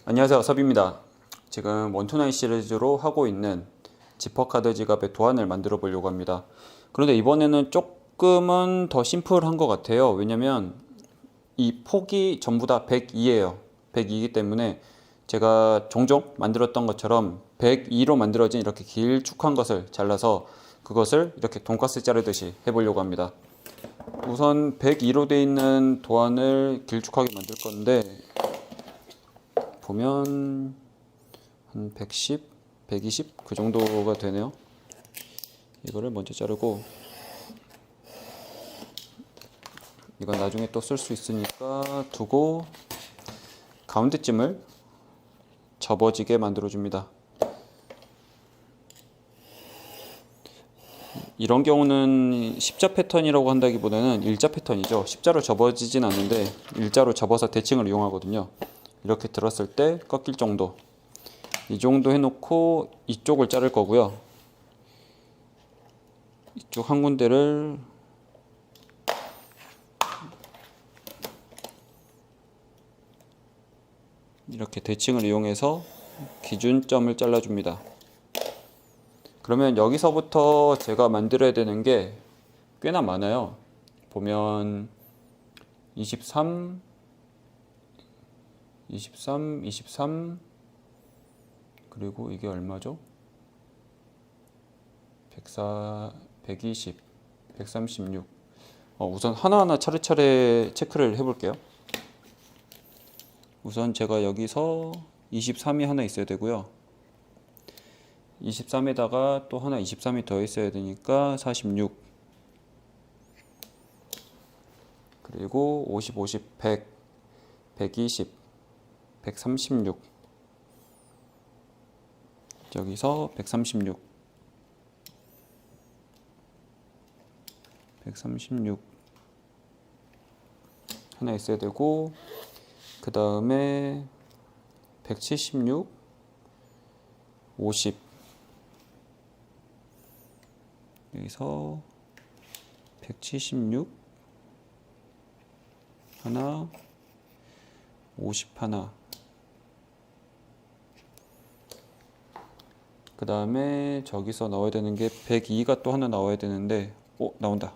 안녕하세요, 섭입니다. 지금 원투나인 시리즈로 하고 있는 지퍼카드 지갑의 도안을 만들어 보려고 합니다. 그런데 이번에는 조금은 더 심플한 것 같아요. 왜냐면 이 폭이 전부 다 102예요 102이기 때문에 제가 종종 만들었던 것처럼 102로 만들어진 이렇게 길쭉한 것을 잘라서 그것을 이렇게 돈가스 자르듯이 해보려고 합니다. 우선 102로 되어 있는 도안을 길쭉하게 만들 건데, 보면 한 110, 120 그 정도가 되네요. 이거를 먼저 자르고, 이건 나중에 또 쓸 수 있으니까 두고 가운데쯤을 접어지게 만들어 줍니다. 이런 경우는 십자 패턴이라고 한다기보다는 일자 패턴이죠. 십자로 접어지진 않는데 일자로 접어서 대칭을 이용하거든요. 이렇게 들었을 때 꺾일 정도, 이 정도 해놓고 이쪽을 자를 거고요. 이쪽 한 군데를 이렇게 대칭을 이용해서 기준점을 잘라줍니다. 그러면 여기서부터 제가 만들어야 되는 게 꽤나 많아요. 보면 23, 23, 23, 그리고 이게 얼마죠? 104, 120, 136. 우선 하나하나 차례차례 체크를 해볼게요. 우선 제가 여기서 23이 하나 있어야 되고요. 23에다가 또 하나 23이 더 있어야 되니까 46. 그리고 50, 50, 100, 120, 136. 여기서 136. 136 하나 있어야 되고, 그 다음에 176, 50. 여기서 176 하나, 50 하나. 그 다음에 저기서 넣어야 되는 게 102가 또 하나 나와야 되는데, 나온다.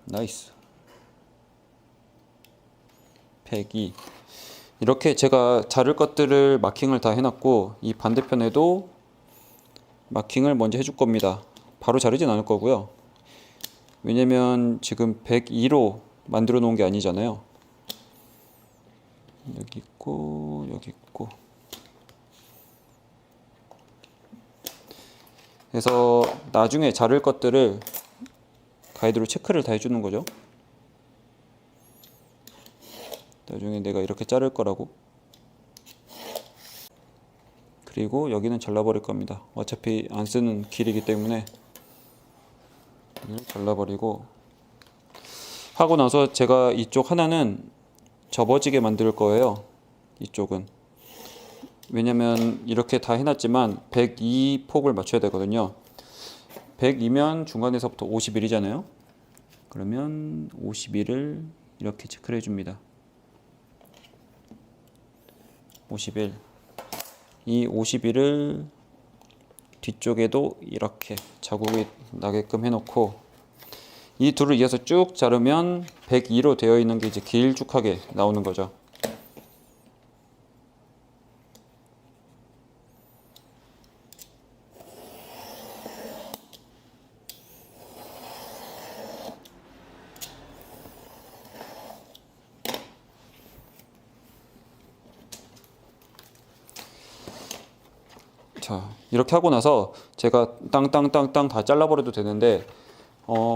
나이스. 102. 이렇게 제가 자를 것들을 마킹을 다 해놨고, 이 반대편에도 마킹을 먼저 해줄 겁니다. 바로 자르진 않을 거고요. 왜냐면 지금 102로 만들어 놓은 게 아니잖아요. 여기 있고 여기 있고. 그래서 나중에 자를 것들을 가이드로 체크를 다 해주는 거죠. 나중에 내가 이렇게 자를 거라고. 그리고 여기는 잘라버릴 겁니다. 어차피 안 쓰는 길이기 때문에 잘라버리고, 하고 나서 제가 이쪽 하나는 접어지게 만들 거예요. 이쪽은. 왜냐면 이렇게 다 해놨지만 102 폭을 맞춰야 되거든요. 102면 중간에서부터 51이잖아요. 그러면 51을 이렇게 체크를 해줍니다. 51. 이 51을 뒤쪽에도 이렇게 자국이 나게끔 해놓고, 이 둘을 이어서 쭉 자르면 102로 되어 있는 게 이제 길쭉하게 나오는 거죠. 자, 이렇게 하고 나서 제가 땅땅땅땅 다 잘라버려도 되는데,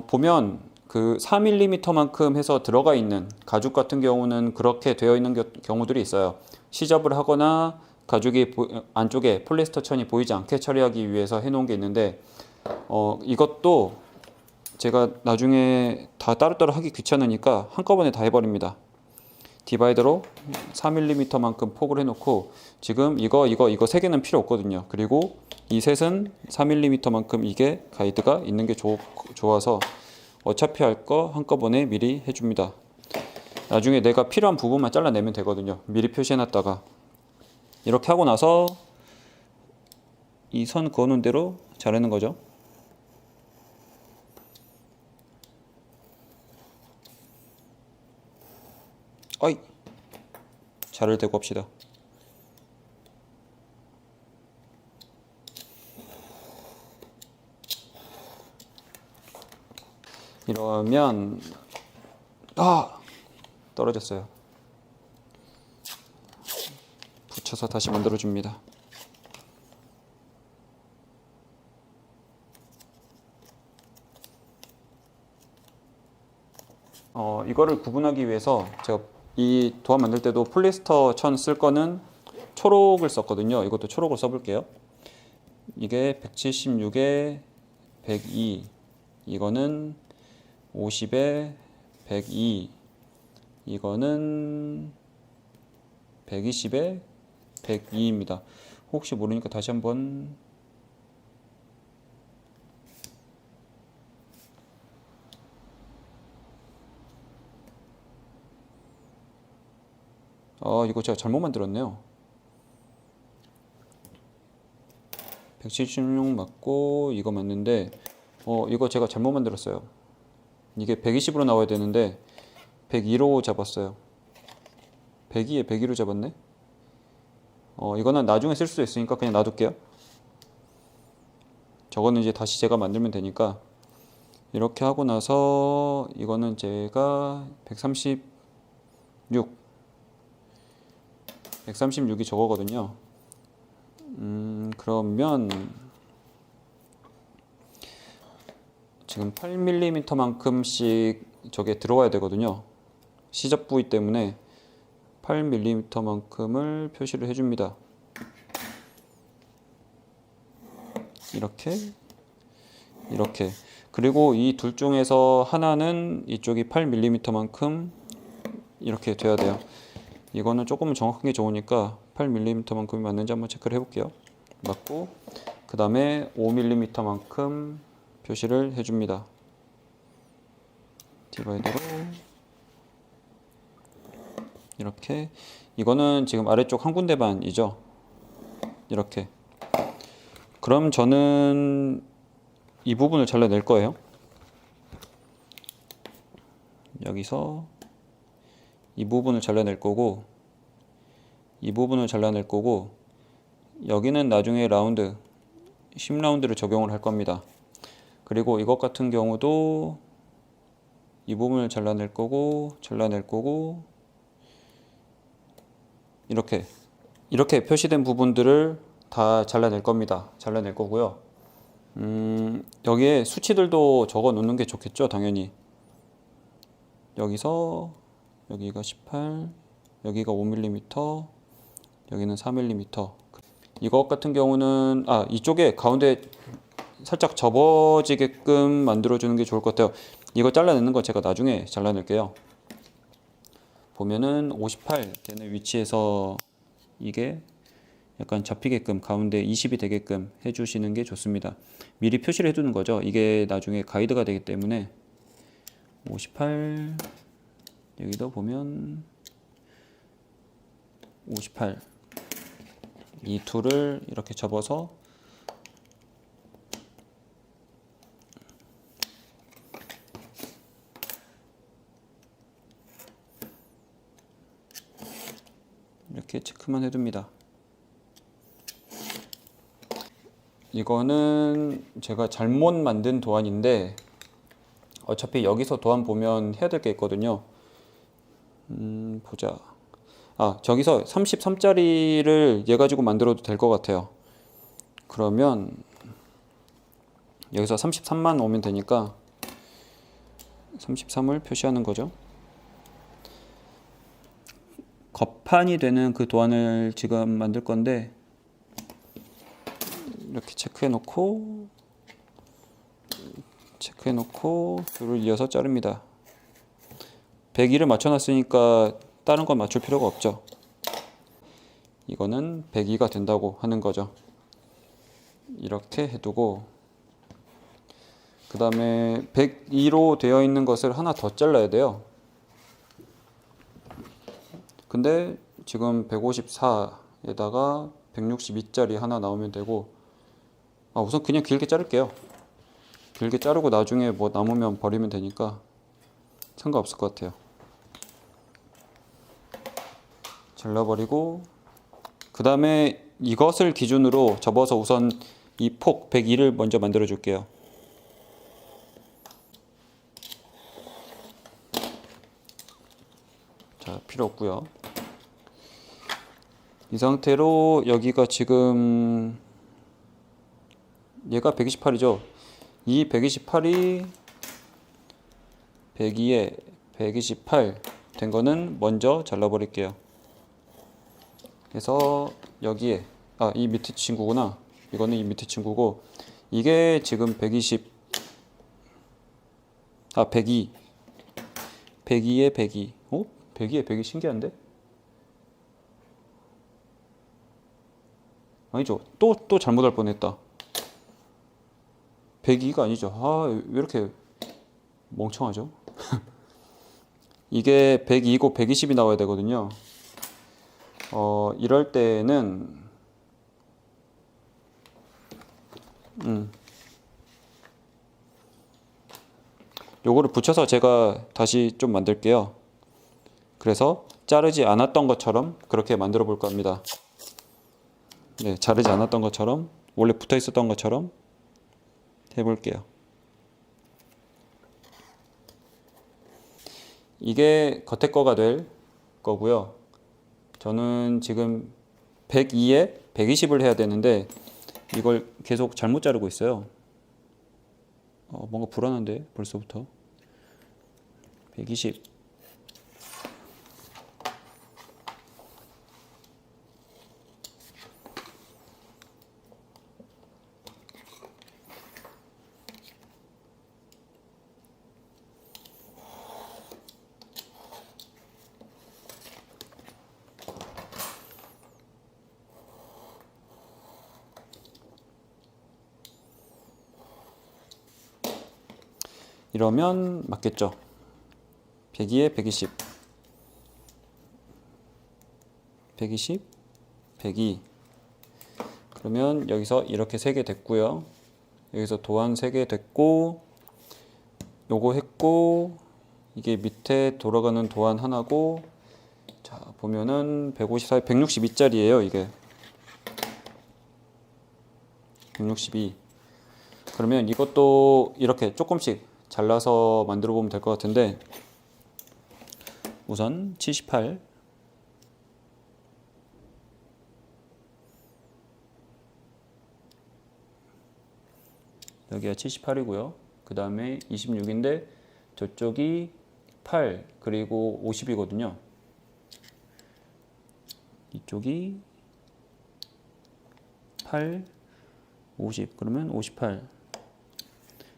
보면 그 4mm만큼 해서 들어가 있는 가죽 같은 경우는 그렇게 되어 있는 경우들이 있어요. 시접을 하거나 가죽이 안쪽에 폴리에스터 천이 보이지 않게 처리하기 위해서 해놓은 게 있는데, 이것도 제가 나중에 다 따로따로 하기 귀찮으니까 한꺼번에 다 해버립니다. 디바이더로 4mm만큼 폭을 해놓고, 지금 이거 3개는 필요 없거든요. 그리고 이 셋은 4mm만큼 이게 가이드가 있는 게 좋아서 어차피 할 거 한꺼번에 미리 해줍니다. 나중에 내가 필요한 부분만 잘라내면 되거든요. 미리 표시해놨다가. 이렇게 하고 나서 이 선 그어놓은 대로 자르는 거죠. 어이! 자를 대고 합시다. 이러면 떨어졌어요. 붙여서 다시 만들어 줍니다. 이거를 구분하기 위해서 제가 이 도안 만들 때도 폴리스터 천 쓸 거는 초록을 썼거든요. 이것도 초록을 써볼게요. 이게 176에 102, 이거는 50에 102, 이거는 120에 102입니다. 혹시 모르니까 다시 한번 이거 제가 잘못 만들었네요. 176 맞고 이거 맞는데 이거 제가 잘못 만들었어요. 이게 120으로 나와야 되는데 102로 잡았어요. 102에 102로 잡았네. 이거는 나중에 쓸 수 있으니까 그냥 놔둘게요. 저거는 이제 다시 제가 만들면 되니까. 이렇게 하고 나서 이거는 제가 136이 저거거든요. 그러면 지금 8mm만큼씩 저게 들어와야 되거든요. 시접 부위 때문에 8mm만큼을 표시를 해줍니다. 이렇게. 그리고 이 둘 중에서 하나는 이쪽이 8mm만큼 이렇게 돼야 돼요. 이거는 조금은 정확한 게 좋으니까 8mm만큼이 맞는지 한번 체크를 해볼게요. 맞고, 그 다음에 5mm만큼 표시를 해줍니다. 디바이더로 이렇게. 이거는 지금 아래쪽 한 군데만이죠. 이렇게. 그럼 저는 이 부분을 잘라낼 거예요. 여기서 이 부분을 잘라낼 거고, 이 부분을 잘라낼 거고, 여기는 나중에 라운드 10라운드를 적용을 할 겁니다. 그리고 이것 같은 경우도 이 부분을 잘라낼 거고 이렇게 표시된 부분들을 다 잘라낼 겁니다. 잘라낼 거고요. 여기에 수치들도 적어 놓는 게 좋겠죠, 당연히. 여기서 여기가 18, 여기가 5mm, 여기는 4mm. 이것 같은 경우는 이쪽에 가운데 살짝 접어지게끔 만들어주는 게 좋을 것 같아요. 이거 잘라내는 거 제가 나중에 잘라낼게요. 보면은 58 되는 위치에서 이게 약간 잡히게끔 가운데 20이 되게끔 해주시는 게 좋습니다. 미리 표시를 해두는 거죠. 이게 나중에 가이드가 되기 때문에 58, 여기도 보면 58, 이 둘을 이렇게 접어서 이렇게 체크만 해둡니다. 이거는 제가 잘못 만든 도안인데 어차피 여기서 도안 보면 해야 될 게 있거든요. 보자. 저기서 33짜리를 얘 가지고 만들어도 될 것 같아요. 그러면 여기서 33만 오면 되니까 33을 표시하는 거죠. 겉판이 되는 그 도안을 지금 만들 건데 이렇게 체크해 놓고 줄을 이어서 자릅니다. 102를 맞춰놨으니까 다른 건 맞출 필요가 없죠. 이거는 102가 된다고 하는 거죠. 이렇게 해두고 그 다음에 102로 되어 있는 것을 하나 더 잘라야 돼요. 근데 지금 154에다가 162짜리 하나 나오면 되고, 우선 그냥 길게 자를게요. 길게 자르고 나중에 뭐 남으면 버리면 되니까 상관없을 것 같아요. 잘라버리고, 그 다음에 이것을 기준으로 접어서 우선 이 폭 102를 먼저 만들어 줄게요. 자, 필요 없고요. 이 상태로 여기가 지금 얘가 128이죠. 이 128이 102에 128 된 거는 먼저 잘라버릴게요. 그래서 여기에 이 밑에 친구구나. 이거는 이 밑에 친구고, 이게 지금 120 102 102에 102 102에 102 신기한데? 아니죠. 또 잘못할 뻔했다. 102가 아니죠. 왜 이렇게 멍청하죠? 이게 102고 120이 나와야 되거든요. 이럴 때는 요거를 붙여서 제가 다시 좀 만들게요. 그래서 자르지 않았던 것처럼 그렇게 만들어 볼까 합니다. 네, 자르지 않았던 것처럼, 원래 붙어 있었던 것처럼 해볼게요. 이게 겉에 거가 될 거고요. 저는 지금 102에 120을 해야 되는데 이걸 계속 잘못 자르고 있어요. 뭔가 불안한데 벌써부터. 120 이러면 맞겠죠. 102에 120 120 102 그러면 여기서 이렇게 3개 됐고요. 여기서 도안 3개 됐고, 요거 했고, 이게 밑에 돌아가는 도안 하나고, 자 보면은 154에 162짜리예요. 이게 162. 그러면 이것도 이렇게 조금씩 잘라서 만들어 보면 될 것 같은데, 우선 78 여기가 78이고요. 그 다음에 26인데 저쪽이 8 그리고 50이거든요. 이쪽이 8 50 그러면 58.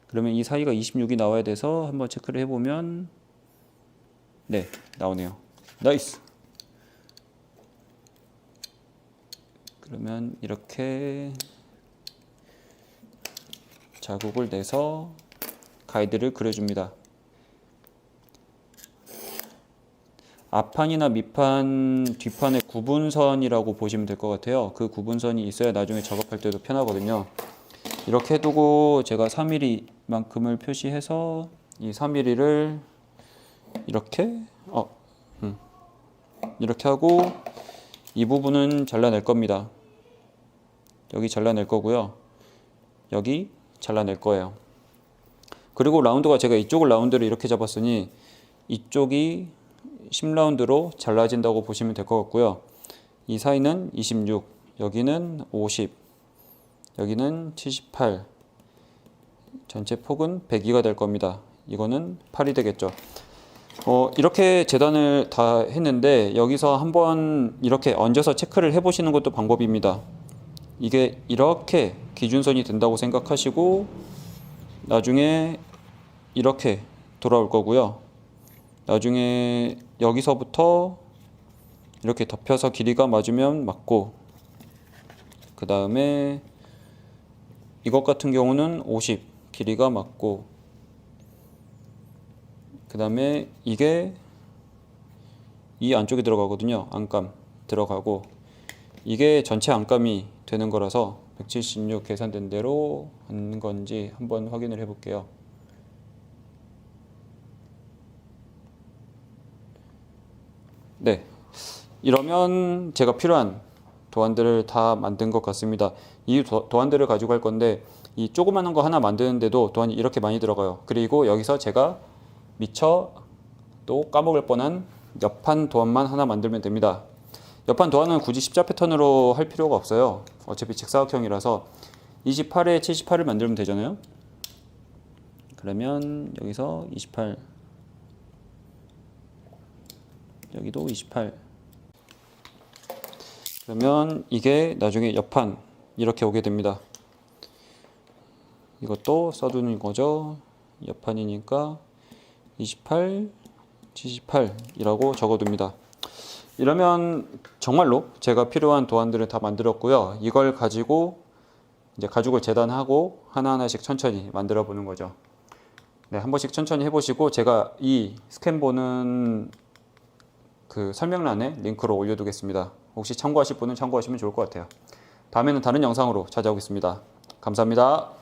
그러면 이 사이가 26이 나와야 돼서 한번 체크를 해보면 네, 나오네요. 나이스. 그러면 이렇게 자국을 내서 가이드를 그려줍니다. 앞판이나 밑판, 뒷판의 구분선이라고 보시면 될 것 같아요. 그 구분선이 있어야 나중에 작업할 때도 편하거든요. 이렇게 해두고 제가 3mm만큼을 표시해서 이 3mm를 이렇게 이렇게 하고 이 부분은 잘라낼 겁니다. 여기 잘라낼 거고요. 여기 잘라낼 거예요. 그리고 라운드가 제가 이쪽을 라운드를 이렇게 잡았으니 이쪽이 10라운드로 잘라진다고 보시면 될 것 같고요. 이 사이는 26, 여기는 50, 여기는 78, 전체 폭은 102가 될 겁니다. 이거는 8이 되겠죠. 이렇게 재단을 다 했는데 여기서 한번 이렇게 얹어서 체크를 해보시는 것도 방법입니다. 이게 이렇게 기준선이 된다고 생각하시고 나중에 이렇게 돌아올 거고요. 나중에 여기서부터 이렇게 덮여서 길이가 맞으면 맞고, 그 다음에 이것 같은 경우는 50 길이가 맞고, 그 다음에 이게 이 안쪽에 들어가거든요. 안감 들어가고 이게 전체 안감이 되는 거라서 176 계산된 대로 하는 건지 한번 확인을 해 볼게요. 네, 이러면 제가 필요한 도안들을 다 만든 것 같습니다. 이 도안들을 가지고 할 건데 이 조그마한 거 하나 만드는데도 도안이 이렇게 많이 들어가요. 그리고 여기서 제가 미처 또 까먹을 뻔한 옆판 도안만 하나 만들면 됩니다. 옆판 도안은 굳이 십자 패턴으로 할 필요가 없어요. 어차피 직사각형이라서 28에 78을 만들면 되잖아요. 그러면 여기서 28, 여기도 28. 그러면 이게 나중에 옆판 이렇게 오게 됩니다. 이것도 써두는 거죠. 옆판이니까 28, 78이라고 적어둡니다. 이러면 정말로 제가 필요한 도안들을 다 만들었고요. 이걸 가지고 이제 가죽을 재단하고 하나하나씩 천천히 만들어 보는 거죠. 네, 한 번씩 천천히 해보시고 제가 이 스캔본은 그 설명란에 링크로 올려두겠습니다. 혹시 참고하실 분은 참고하시면 좋을 것 같아요. 다음에는 다른 영상으로 찾아오겠습니다. 감사합니다.